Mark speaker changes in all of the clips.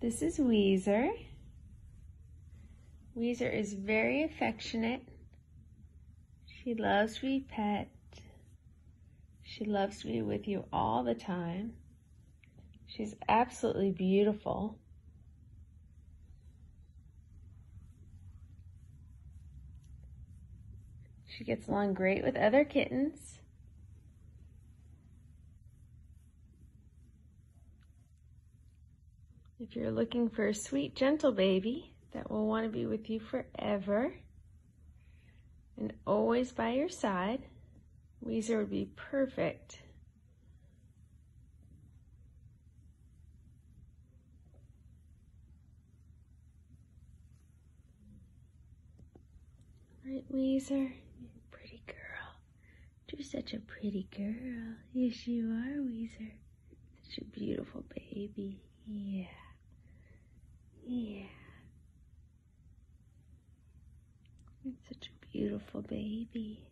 Speaker 1: This is Weezer. Weezer is very affectionate. She loves to be pet. She loves to be with you all the time. She's absolutely beautiful. She gets along great with other kittens. If you're looking for a sweet, gentle baby that will want to be with you forever and always by your side, Weezer would be perfect. Right, Weezer? You're a pretty girl. You're such a pretty girl. Yes, you are, Weezer. Such a beautiful baby. Yeah. Yeah. You're such a beautiful baby.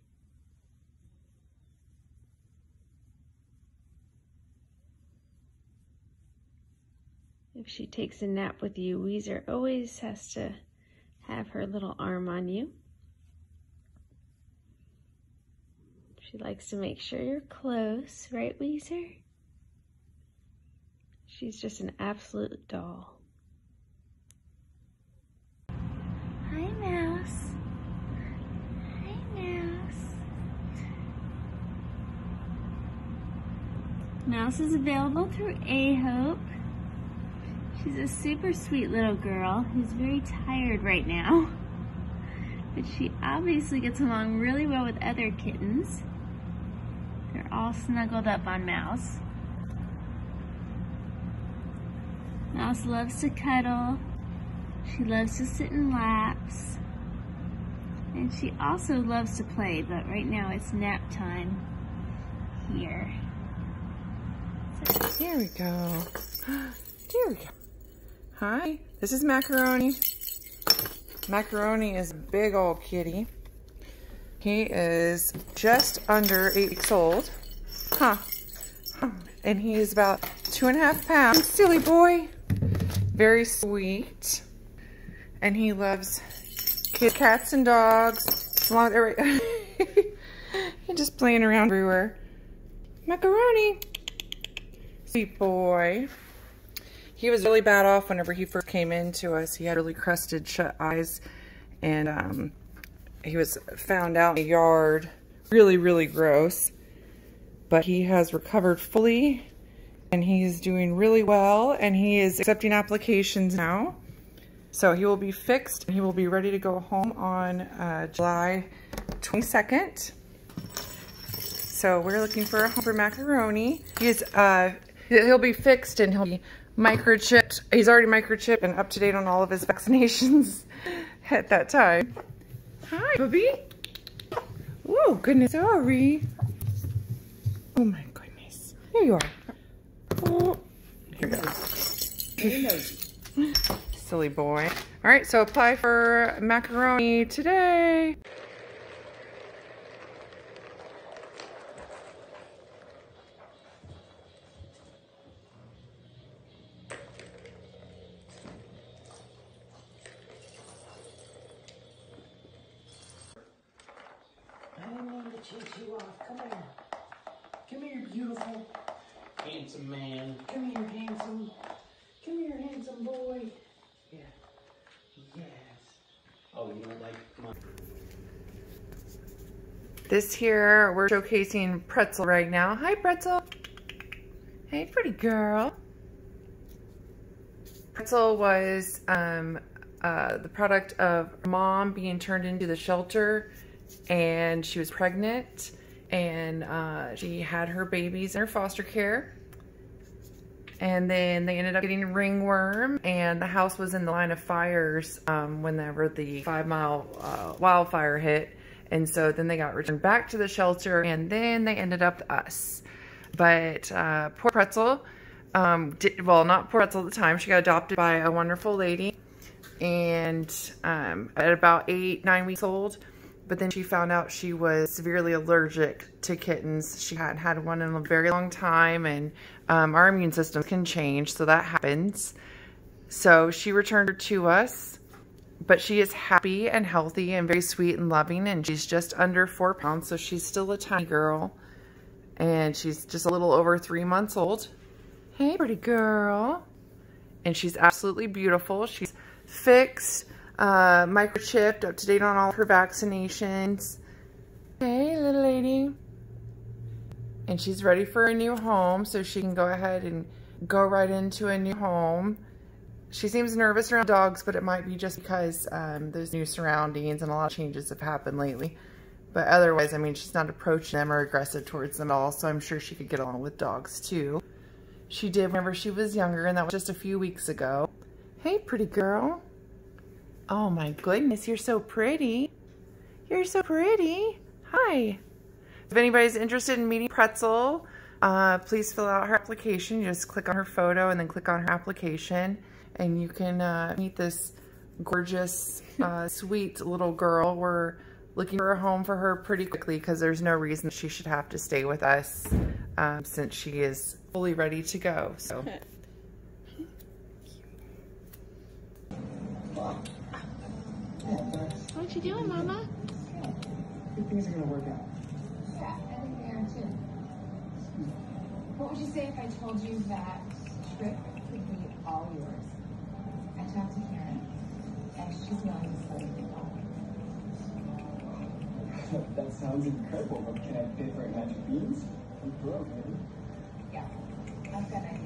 Speaker 1: If she takes a nap with you, Weezer always has to have her little arm on you. She likes to make sure you're close, right, Weezer? She's just an absolute doll. Hi, Mouse. Hi, Mouse. Mouse is available through A-Hope. She's a super sweet little girl who's very tired right now. But she obviously gets along really well with other kittens. They're all snuggled up on Mouse. Mouse loves to cuddle. She loves to sit in laps. And she also loves to play, but right now it's nap time here.
Speaker 2: Here we go. Here we go. Hi, this is Macaroni. Macaroni is a big old kitty. He is just under 8 weeks old. And he's about 2.5 pounds. Silly boy. Very sweet. And he loves cats and dogs. He's just playing around everywhere. Macaroni. Sweet boy. He was really bad off whenever he first came into us. He had really crusted shut eyes, and he was found out in the yard. Really, really gross. But he has recovered fully, and he's doing really well, and he is accepting applications now. So he will be fixed, and he will be ready to go home on July 22nd. So we're looking for a home for Macaroni. He'll be fixed, and he'll be microchipped. He's already microchipped and up to date on all of his vaccinations at that time. Hi, Bubby. Whoa, goodness, sorry. Oh my goodness. Here you are. Oh, here we go. Silly boy. All right, so apply for Macaroni today.
Speaker 3: Chase you off. Come here. Come here, beautiful. Handsome man. Come here, handsome. Come here, handsome boy. Yeah. Yes. Oh, you don't like my...
Speaker 2: This here, we're showcasing Pretzel right now. Hi, Pretzel. Hey, pretty girl. Pretzel was the product of mom being turned into the shelter, and she was pregnant, and she had her babies in her foster care, and then they ended up getting ringworm, and the house was in the line of fires whenever the 5 Mile wildfire hit, and so then they got returned back to the shelter, and then they ended up with us. But poor Pretzel, well, not poor Pretzel at the time, she got adopted by a wonderful lady, and at about 8-9 weeks old. But then she found out she was severely allergic to kittens. She hadn't had one in a very long time, and our immune system can change, so that happens. So she returned her to us, but she is happy and healthy and very sweet and loving, and she's just under 4 pounds, so she's still a tiny girl, and she's just a little over 3 months old. Hey, pretty girl. And she's absolutely beautiful. She's fixed, microchipped, up to date on all of her vaccinations. Hey, little lady. And she's ready for a new home, so she can go ahead and go right into a new home. She seems nervous around dogs, but it might be just because there's new surroundings and a lot of changes have happened lately. But otherwise, I mean, she's not approaching them or aggressive towards them at all, so I'm sure she could get along with dogs too. She did whenever she was younger, and that was just a few weeks ago. Hey, pretty girl. Oh my goodness, you're so pretty. You're so pretty. Hi. If anybody's interested in meeting Pretzel, please fill out her application. You just click on her photo and then click on her application, and you can meet this gorgeous, sweet little girl. We're looking for a home for her pretty quickly because there's no reason she should have to stay with us since she is fully ready to go. So.
Speaker 1: What you doing, Mama?
Speaker 3: Good things are gonna work out.
Speaker 4: Yeah, I think they are too. What would you say if I told you that trip could be all yours? I talked to Karen, and she's willing to settle it all.
Speaker 3: That sounds incredible, but can I pay for magic beans? I'm broke, man.
Speaker 4: Yeah, I've got an